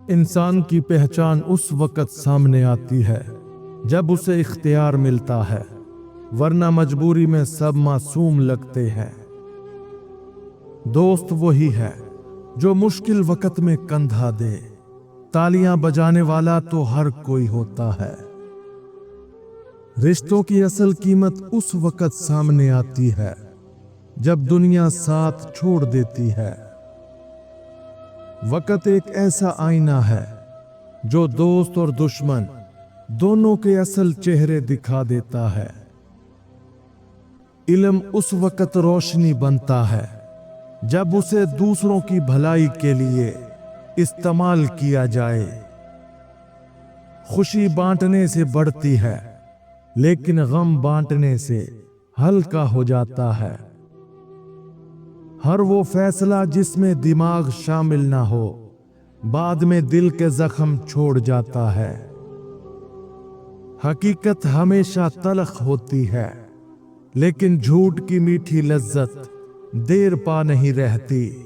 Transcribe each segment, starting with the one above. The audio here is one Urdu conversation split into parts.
انسان کی پہچان اس وقت سامنے آتی ہے جب اسے اختیار ملتا ہے، ورنہ مجبوری میں سب معصوم لگتے ہیں۔ دوست وہی ہے جو مشکل وقت میں کندھا دے، تالیاں بجانے والا تو ہر کوئی ہوتا ہے۔ رشتوں کی اصل قیمت اس وقت سامنے آتی ہے جب دنیا ساتھ چھوڑ دیتی ہے۔ وقت ایک ایسا آئینہ ہے جو دوست اور دشمن دونوں کے اصل چہرے دکھا دیتا ہے۔ علم اس وقت روشنی بنتا ہے جب اسے دوسروں کی بھلائی کے لیے استعمال کیا جائے۔ خوشی بانٹنے سے بڑھتی ہے، لیکن غم بانٹنے سے ہلکا ہو جاتا ہے۔ ہر وہ فیصلہ جس میں دماغ شامل نہ ہو، بعد میں دل کے زخم چھوڑ جاتا ہے۔ حقیقت ہمیشہ تلخ ہوتی ہے، لیکن جھوٹ کی میٹھی لذت دیر پا نہیں رہتی۔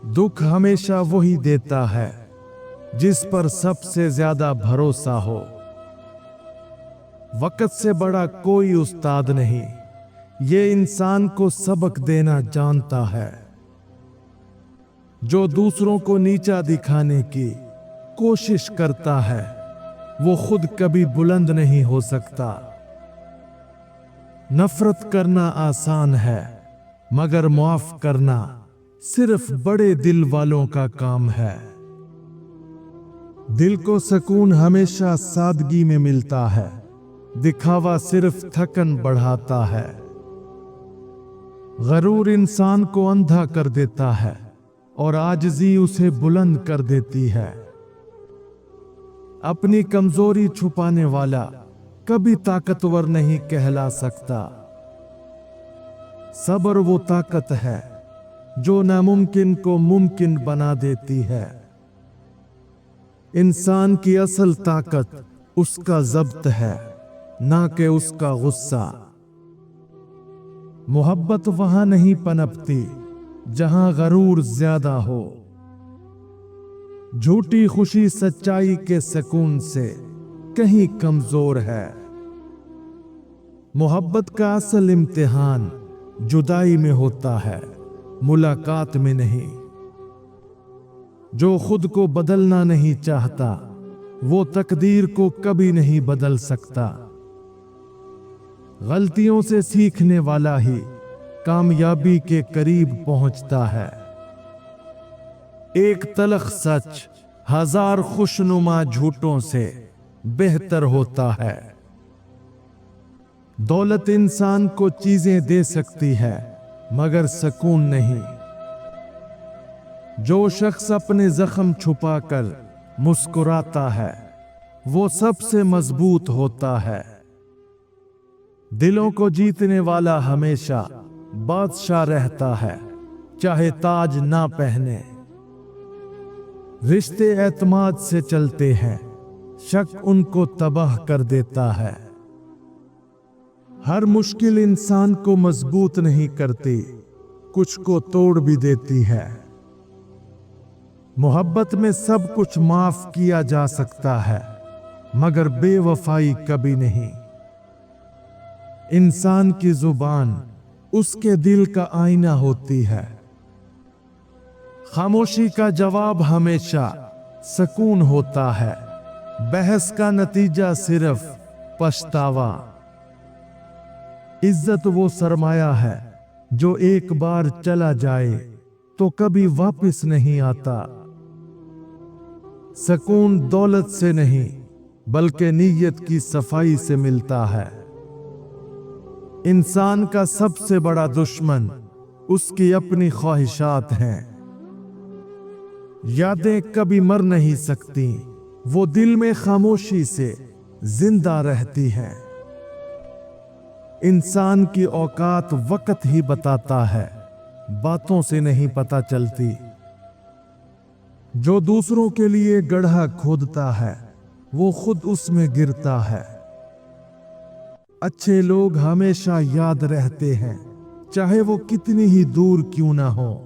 دکھ ہمیشہ وہی دیتا ہے جس پر سب سے زیادہ بھروسہ ہو۔ وقت سے بڑا کوئی استاد نہیں، یہ انسان کو سبق دینا جانتا ہے۔ جو دوسروں کو نیچا دکھانے کی کوشش کرتا ہے، وہ خود کبھی بلند نہیں ہو سکتا۔ نفرت کرنا آسان ہے، مگر معاف کرنا صرف بڑے دل والوں کا کام ہے۔ دل کو سکون ہمیشہ سادگی میں ملتا ہے، دکھاوا صرف تھکن بڑھاتا ہے۔ غرور انسان کو اندھا کر دیتا ہے اور عاجزی اسے بلند کر دیتی ہے۔ اپنی کمزوری چھپانے والا کبھی طاقتور نہیں کہلا سکتا۔ صبر وہ طاقت ہے جو ناممکن کو ممکن بنا دیتی ہے۔ انسان کی اصل طاقت اس کا ضبط ہے، نہ کہ اس کا غصہ۔ محبت وہاں نہیں پنپتی جہاں غرور زیادہ ہو۔ جھوٹی خوشی سچائی کے سکون سے کہیں کمزور ہے۔ محبت کا اصل امتحان جدائی میں ہوتا ہے، ملاقات میں نہیں۔ جو خود کو بدلنا نہیں چاہتا، وہ تقدیر کو کبھی نہیں بدل سکتا۔ غلطیوں سے سیکھنے والا ہی کامیابی کے قریب پہنچتا ہے۔ ایک تلخ سچ ہزار خوشنما جھوٹوں سے بہتر ہوتا ہے۔ دولت انسان کو چیزیں دے سکتی ہے، مگر سکون نہیں۔ جو شخص اپنے زخم چھپا کر مسکراتا ہے، وہ سب سے مضبوط ہوتا ہے۔ دلوں کو جیتنے والا ہمیشہ بادشاہ رہتا ہے، چاہے تاج نہ پہنے۔ رشتے اعتماد سے چلتے ہیں، شک ان کو تباہ کر دیتا ہے۔ ہر مشکل انسان کو مضبوط نہیں کرتی، کچھ کو توڑ بھی دیتی ہے۔ محبت میں سب کچھ معاف کیا جا سکتا ہے، مگر بے وفائی کبھی نہیں۔ انسان کی زبان اس کے دل کا آئینہ ہوتی ہے۔ خاموشی کا جواب ہمیشہ سکون ہوتا ہے، بحث کا نتیجہ صرف پچھتاوا۔ عزت وہ سرمایہ ہے جو ایک بار چلا جائے تو کبھی واپس نہیں آتا۔ سکون دولت سے نہیں، بلکہ نیت کی صفائی سے ملتا ہے۔ انسان کا سب سے بڑا دشمن اس کی اپنی خواہشات ہیں۔ یادیں کبھی مر نہیں سکتی، وہ دل میں خاموشی سے زندہ رہتی ہیں۔ انسان کی اوقات وقت ہی بتاتا ہے، باتوں سے نہیں پتہ چلتی۔ جو دوسروں کے لیے گڑھا کھودتا ہے، وہ خود اس میں گرتا ہے۔ اچھے لوگ ہمیشہ یاد رہتے ہیں، چاہے وہ کتنی ہی دور کیوں نہ ہو۔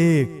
1,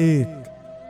1,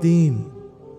3,